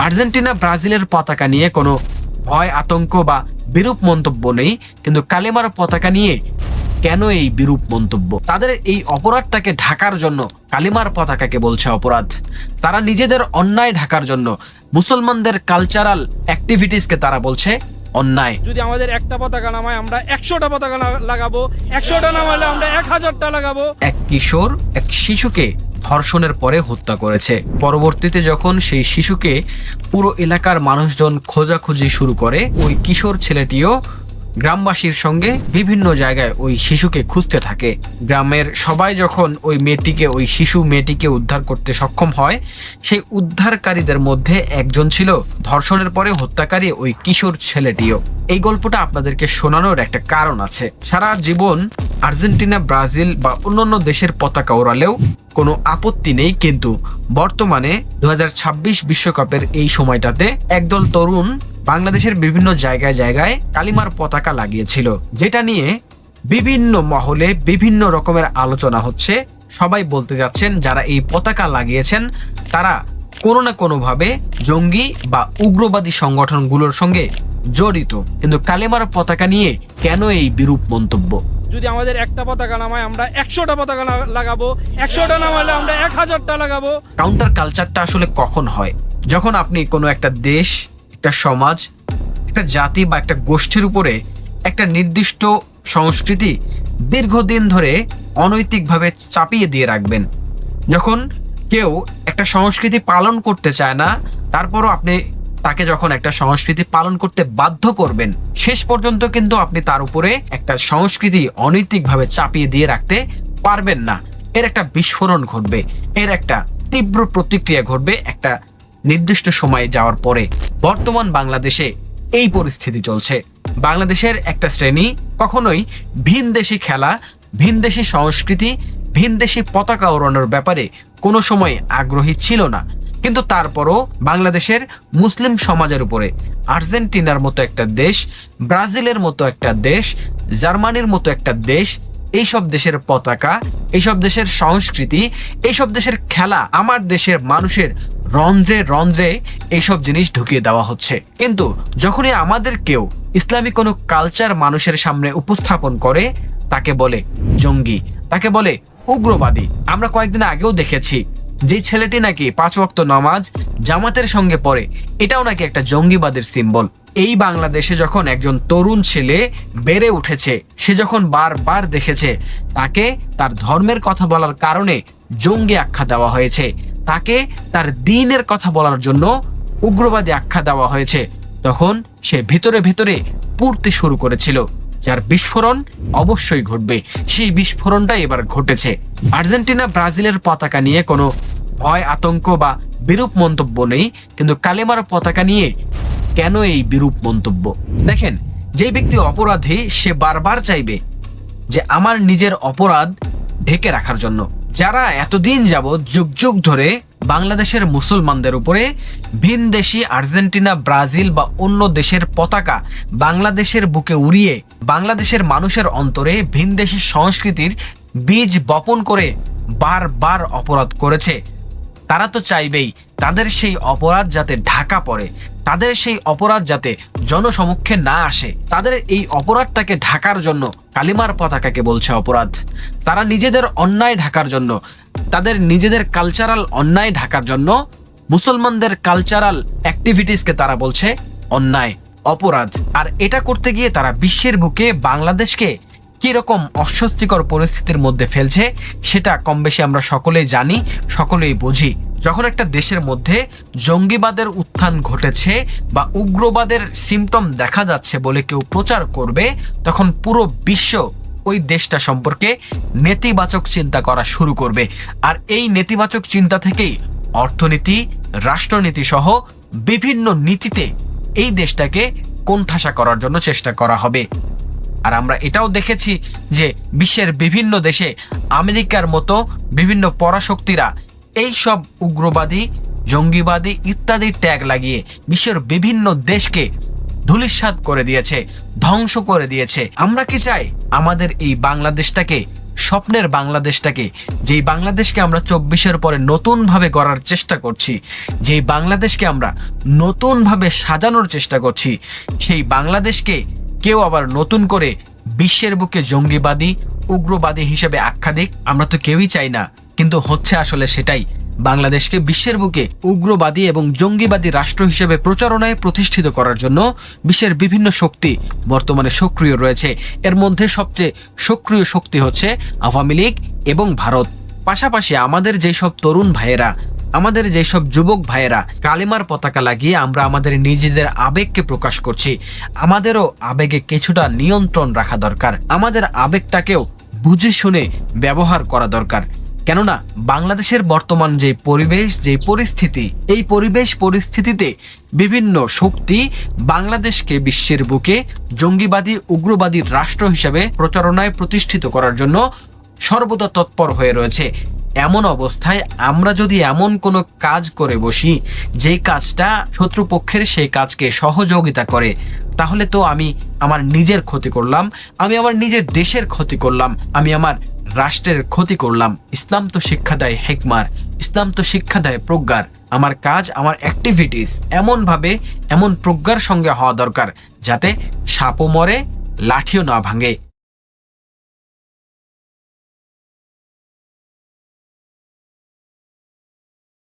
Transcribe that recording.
Argentina ব্রাজিলের পতাকা নিয়ে কোনো ভয় আতঙ্ক বা বিরূপ মন্তব্য নেই, কিন্তু কালেমার পতাকা নিয়ে কেন এই বিরূপ মন্তব্য? তাদের এই অপরাধটাকে ঢাকার জন্য কালিমার পতাকাকে বলছে অপরাধ। তারা নিজেদের অন্যায় ঢাকার জন্য মুসলমানদের কালচারাল অ্যাক্টিভিটিসকে তারা বলছে অন্যায়। যদি আমাদের একটা পতাকা নামায় আমরা 100টা পতাকা লাগাবো, 100টা নামালে আমরা 1000টা লাগাবো। এক কিশোর এক শিশুকে ধর্ষণের পরে হত্যা করেছে। পরবর্তীতে যখন সেই শিশুকে পুরো এলাকার মানুষজন খোঁজাখুঁজি শুরু করে, ওই কিশোর ছেলেটিও গ্রামবাসীর সঙ্গে বিভিন্ন জায়গায় ওই শিশুকে খুঁজতে থাকে। গ্রামের সবাই যখন ওই শিশু মেয়েটিকে উদ্ধার করতে সক্ষম হয়, সেই উদ্ধারকারীদের মধ্যে একজন ছিল ধর্ষণের পরে হত্যাকারী ওই কিশোর ছেলেটিও। এই গল্পটা আপনাদেরকে শোনানোর একটা কারণ আছে। সারা জীবন আর্জেন্টিনা, ব্রাজিল বা অন্যান্য দেশের পতাকা ওড়ালেও কোনো আপত্তি নেই, কিন্তু বর্তমানে 2026 বিশ্বকাপের এই সময়টাতে একদল তরুণ বাংলাদেশের বিভিন্ন জায়গায় জায়গায় কালিমার পতাকা লাগিয়েছিল, যেটা নিয়ে বিভিন্ন মহলে বিভিন্ন রকমের আলোচনা হচ্ছে। সবাই বলতে যাচ্ছেন যারা এই পতাকা লাগিয়েছেন তারা কোনো না কোনোভাবে জঙ্গি বা উগ্রবাদী সংগঠনগুলোর সঙ্গে জড়িত। কিন্তু কালিমার পতাকা নিয়ে কেন এই বিরূপ মন্তব্য? যদি আমাদের একটা পতাকা নামায় আমরা 100টা পতাকা লাগাবো, 100টা নামালে আমরা 1000টা লাগাবো। কাউন্টার কালচারটা আসলে কখন হয়? যখন আপনি কোনো একটা দেশ, একটা সমাজ, একটা জাতি বা একটা গোষ্ঠীর উপরে একটা নির্দিষ্ট সংস্কৃতি দীর্ঘদিন ধরে অনৈতিকভাবে চাপিয়ে দিয়ে রাখবেন। যখন কেউ একটা সংস্কৃতি পালন করতে চায় না, তারপরও আপনি তাকে যখন একটা সংস্কৃতি পালন করতে বাধ্য করবেন, শেষ পর্যন্ত কিন্তু আপনি তার উপরে একটা সংস্কৃতি অনৈতিকভাবে চাপিয়ে দিয়ে রাখতে পারবেন না। এর একটা বিস্ফোরণ ঘটবে, এর একটা তীব্র প্রতিক্রিয়া ঘটবে একটা নির্দিষ্ট সময়ে যাওয়ার পরে। বর্তমান বাংলাদেশে এই পরিস্থিতি চলছে। বাংলাদেশের একটা শ্রেণী কখনোই ভিনদেশি খেলা, ভিনদেশি সংস্কৃতি, ভিনদেশি পতাকা ওড়ানোর ব্যাপারে কোনো সময় আগ্রহী ছিল না, কিন্তু তারপরও বাংলাদেশের মুসলিম সমাজের উপরে আর্জেন্টিনার মতো একটা দেশ, ব্রাজিলের মতো একটা দেশ, জার্মানির মতো একটা দেশ, এইসব দেশের পতাকা, এইসব দেশের সংস্কৃতি, এইসব দেশের খেলা, আমার দেশের মানুষের রন্ধ্রে রন্ধ্রে এইসব জিনিস ঢুকিয়ে দেওয়া হচ্ছে। কিন্তু যখনই আমাদের কেউ ইসলামিক কোনো কালচার মানুষের সামনে উপস্থাপন করে, তাকে বলে জঙ্গি, তাকে বলে উগ্রবাদী। আমরা কয়েকদিন আগেও দেখেছি যে ছেলেটি নাকি 5 ওয়াক্ত নামাজ জামাতের সঙ্গে পড়ে, এটাও নাকি একটা জঙ্গিবাদের সিম্বল। এই বাংলাদেশে যখন একজন তরুণ ছেলে বেড়ে উঠেছে, সে যখন বারবার দেখেছে তাকে তার ধর্মের কথা বলার কারণে জঙ্গি আখ্যা দেওয়া হয়েছে, তাকে তার দ্বীনের কথা বলার জন্য উগ্রবাদী আখ্যা দেওয়া হয়েছে, তখন সে ভিতরে ভিতরে পুড়তে শুরু করেছিল, যার বিস্ফোরণ অবশ্যই ঘটবে। সেই বিস্ফোরণটা এবার ঘটেছে। আর্জেন্টিনা, ব্রাজিলের পতাকা নিয়ে কোনো ভয় আতঙ্ক বা বিরূপ মন্তব্য নেই, কিন্তু কালেমার পতাকা নিয়ে কেন এই বিরূপ মন্তব্য? দেখেন, যে ব্যক্তি অপরাধী সে বারবার চাইবে যে আমার নিজের অপরাধ ঢেকে রাখার জন্য। যারা এতদিন যাবৎ যুগ যুগ ধরে বাংলাদেশের মুসলমানদের উপরে ভিনদেশি আর্জেন্টিনা, ব্রাজিল বা অন্য দেশের পতাকা বাংলাদেশের বুকে উড়িয়ে বাংলাদেশের মানুষের অন্তরে ভিনদেশি সংস্কৃতির বীজ বপন করে বারবার অপরাধ করেছে, তারা তো চাইবেই তাদের সেই অপরাধ যাতে ঢাকা পড়ে, তাদের সেই অপরাধ যাতে জনসমক্ষে না আসে। তাদের এই অপরাধটাকে ঢাকার জন্য কালিমার পতাকাকে বলছে অপরাধ। তারা নিজেদের অন্যায় ঢাকার জন্য, তাদের নিজেদের কালচারাল অন্যায় ঢাকার জন্য মুসলমানদের কালচারাল অ্যাক্টিভিটিসকে তারা বলছে অন্যায়, অপরাধ। আর এটা করতে গিয়ে তারা বিশ্বের বুকে বাংলাদেশকে কিরকম অস্বস্তিকর পরিস্থিতির মধ্যে ফেলছে সেটা কম বেশি আমরা সকলেই জানি, সকলেই বুঝি। যখন একটা দেশের মধ্যে জঙ্গিবাদের উত্থান ঘটেছে বা উগ্রবাদের সিমটম দেখা যাচ্ছে বলে কেউ প্রচার করবে, তখন পুরো বিশ্ব ওই দেশটা সম্পর্কে নেতিবাচক চিন্তা করা শুরু করবে। আর এই নেতিবাচক চিন্তা থেকেই অর্থনীতি, রাষ্ট্রনীতি সহ বিভিন্ন নীতিতে এই দেশটাকে কোণঠাসা করার জন্য চেষ্টা করা হবে। আর আমরা এটাও দেখেছি যে বিশ্বের বিভিন্ন দেশে আমেরিকার মতো বিভিন্ন পরাশক্তিরা এই সব উগ্রবাদী, জঙ্গিবাদী ইত্যাদি ট্যাগ লাগিয়ে বিশ্বের বিভিন্ন দেশকে ধূলিসাৎ করে দিয়েছে, ধ্বংস করে দিয়েছে। আমরা কি চাই আমাদের এই বাংলাদেশটাকে স্বপ্নের বাংলাদেশটাকে, যেই বাংলাদেশকে আমরা 24-এর পরে নতুনভাবে গড়ার চেষ্টা করছি, যেই বাংলাদেশকে আমরা নতুনভাবে সাজানোর চেষ্টা করছি, সেই বাংলাদেশকে কেউ আবার নতুন করে বিশ্বের বুকে জঙ্গিবাদী, উগ্রবাদী হিসেবে আখ্যা দিক, আমরা তো কেউই চাই না, কিন্তু হচ্ছে আসলে সেটাই। বাংলাদেশকে বিশ্বের বুকে উগ্রবাদী এবং জঙ্গিবাদী রাষ্ট্র হিসেবে প্রচারণায় প্রতিষ্ঠিত করার জন্য বিশ্বের বিভিন্ন শক্তি বর্তমানে সক্রিয় রয়েছে। এর মধ্যে সবচেয়ে সক্রিয় শক্তি হচ্ছে আওয়ামী লীগ এবং ভারত। পাশাপাশি আমাদের যেসব তরুণ ভাইয়েরা, আমাদের যেসব যুবক ভাইয়েরা কালিমার পতাকা লাগিয়ে আমরা আমাদের নিজেদের আবেগকে প্রকাশ করছি, আমাদেরও আবেগে কিছুটা নিয়ন্ত্রণ রাখা দরকার। আমাদের আবেগটাকেও বুঝে শুনে ব্যবহার করা দরকার। কেননা বাংলাদেশের বর্তমান যে পরিবেশ, যে পরিস্থিতি, এই পরিস্থিতিতে বিভিন্ন শক্তি বাংলাদেশকে বিশ্বের বুকে জঙ্গিবাদী, উগ্রবাদী রাষ্ট্র হিসেবে প্রচারণায় প্রতিষ্ঠিত করার জন্য সর্বদা তৎপর হয়ে রয়েছে। এমন অবস্থায় আমরা যদি এমন কোনো কাজ করে বসি যেই কাজটা শত্রুপক্ষের সেই কাজকে সহযোগিতা করে, তাহলে তো আমি আমার নিজের ক্ষতি করলাম, আমি আমার নিজের দেশের ক্ষতি করলাম, আমি আমার রাষ্ট্রের ক্ষতি করলাম। ইসলাম তো শিক্ষা দেয় হিকমার, ইসলাম তো শিক্ষা দেয় প্রজ্ঞার। আমার কাজ, আমার অ্যাক্টিভিটিস এমনভাবে, এমন প্রজ্ঞার সঙ্গে হওয়া দরকার যাতে সাপও মরে, লাঠিও না ভাঙে।